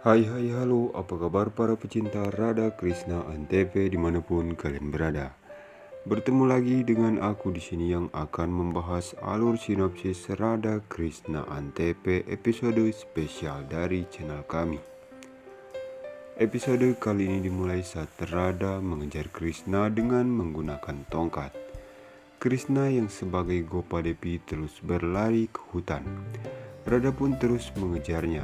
Hai halo, apa kabar para pecinta Radha Krishna Antv dimanapun kalian berada. Bertemu lagi dengan aku di sini yang akan membahas alur sinopsis Radha Krishna Antv episode spesial dari channel kami. Episode kali ini dimulai saat Radha mengejar Krishna dengan menggunakan tongkat. Krishna yang sebagai Gopadevi terus berlari ke hutan. Radha pun terus mengejarnya.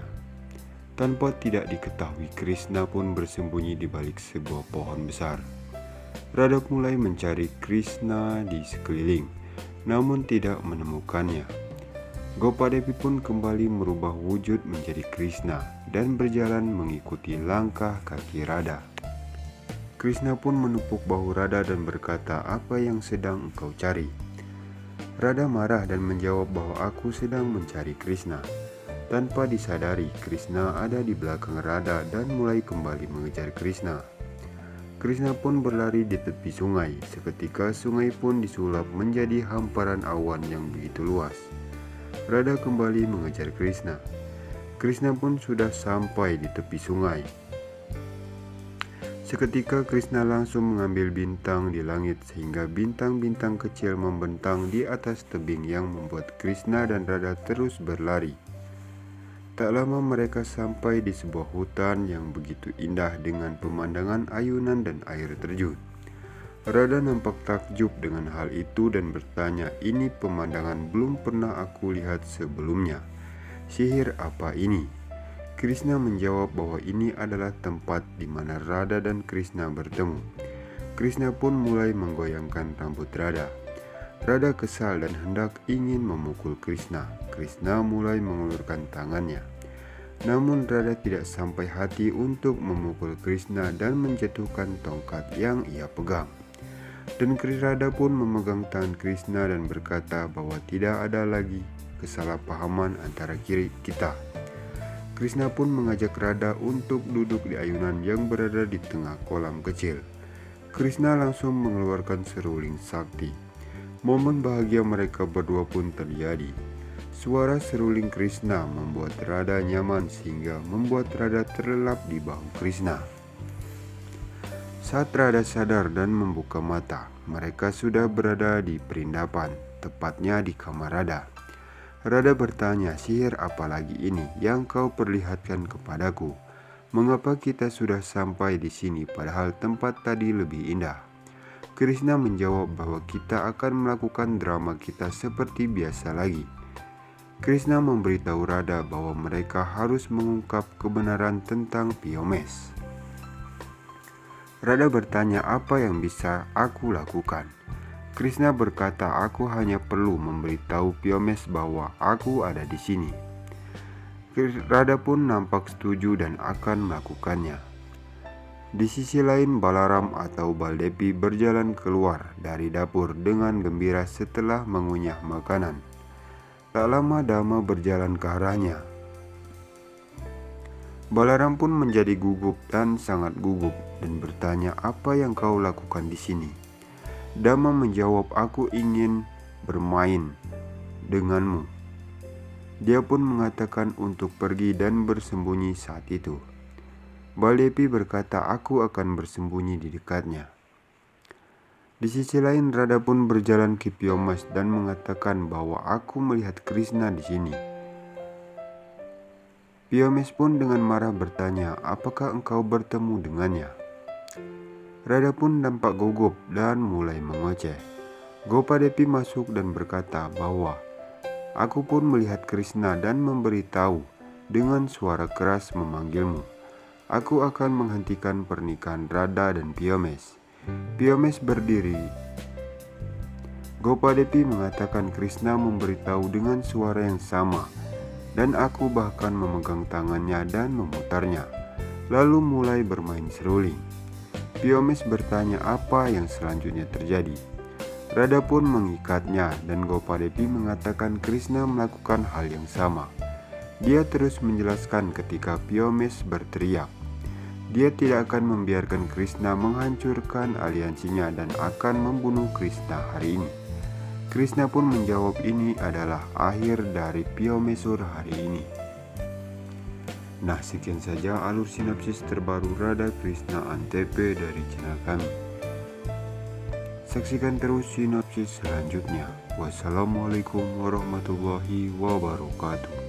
Tanpa tidak diketahui, Krishna pun bersembunyi di balik sebuah pohon besar. Radha mulai mencari Krishna di sekeliling, namun tidak menemukannya. Gopadevi pun kembali merubah wujud menjadi Krishna dan berjalan mengikuti langkah kaki Radha. Krishna pun menepuk bahu Radha dan berkata, "Apa yang sedang engkau cari?" Radha marah dan menjawab bahwa aku sedang mencari Krishna. Tanpa disadari, Krishna ada di belakang Radha dan mulai kembali mengejar Krishna. Krishna pun berlari di tepi sungai. Seketika sungai pun disulap menjadi hamparan awan yang begitu luas. Radha kembali mengejar Krishna. Krishna pun sudah sampai di tepi sungai. Seketika Krishna langsung mengambil bintang di langit sehingga bintang-bintang kecil membentang di atas tebing yang membuat Krishna dan Radha terus berlari. Tak lama mereka sampai di sebuah hutan yang begitu indah dengan pemandangan ayunan dan air terjun. Radha nampak takjub dengan hal itu dan bertanya, "Ini pemandangan belum pernah aku lihat sebelumnya. Sihir apa ini?" Krishna menjawab bahwa ini adalah tempat di mana Radha dan Krishna bertemu. Krishna pun mulai menggoyangkan rambut Radha. Radha kesal dan hendak ingin memukul Krishna. Krishna mulai mengulurkan tangannya. Namun Radha tidak sampai hati untuk memukul Krishna dan menjatuhkan tongkat yang ia pegang. Dan Radha pun memegang tangan Krishna dan berkata bahwa tidak ada lagi kesalahpahaman antara kita. Krishna pun mengajak Radha untuk duduk di ayunan yang berada di tengah kolam kecil. Krishna langsung mengeluarkan seruling sakti. Momen bahagia mereka berdua pun terjadi. Suara seruling Krishna membuat Radha nyaman sehingga membuat Radha terlelap di bahu Krishna. Saat Radha sadar dan membuka mata, mereka sudah berada di perindapan, tepatnya di kamar Radha. Radha bertanya, "Sihir apa lagi ini yang kau perlihatkan kepadaku? Mengapa kita sudah sampai di sini padahal tempat tadi lebih indah?" Krishna menjawab bahwa kita akan melakukan drama kita seperti biasa lagi. Krishna memberitahu Radha bahwa mereka harus mengungkap kebenaran tentang Pyomes. Radha bertanya, "Apa yang bisa aku lakukan?" Krishna berkata, "Aku hanya perlu memberitahu Pyomes bahwa aku ada di sini." Radha pun nampak setuju dan akan melakukannya. Di sisi lain, Balaram atau Baldevi berjalan keluar dari dapur dengan gembira setelah mengunyah makanan. Tak lama Dhamma berjalan ke arahnya. Balaram pun menjadi gugup dan sangat gugup dan bertanya, "Apa yang kau lakukan di sini?" Dhamma menjawab, "Aku ingin bermain denganmu." Dia pun mengatakan untuk pergi dan bersembunyi saat itu. Baldevi berkata, "Aku akan bersembunyi di dekatnya." Di sisi lain, Radha pun berjalan ke Pyomes dan mengatakan bahwa aku melihat Krishna di sini. Pyomes pun dengan marah bertanya, "Apakah engkau bertemu dengannya?" Radha pun nampak gugup dan mulai mengoceh. Gopadevi masuk dan berkata bahwa aku pun melihat Krishna dan memberitahu dengan suara keras memanggilmu. Aku akan menghentikan pernikahan Radha dan Pyomes. Pyomes berdiri. Gopadevi mengatakan Krishna memberitahu dengan suara yang sama, dan aku bahkan memegang tangannya dan memutarnya, lalu mulai bermain seruling. Pyomes bertanya apa yang selanjutnya terjadi. Radha pun mengikatnya dan Gopadevi mengatakan Krishna melakukan hal yang sama. Dia terus menjelaskan ketika Pyomes berteriak. Dia tidak akan membiarkan Krishna menghancurkan aliansinya dan akan membunuh Krishna hari ini. Krishna pun menjawab ini adalah akhir dari Pyomesur hari ini. Nah, sekian saja alur sinopsis terbaru Radha Krishna Antp dari channel kami. Saksikan terus sinopsis selanjutnya. Wassalamualaikum warahmatullahi wabarakatuh.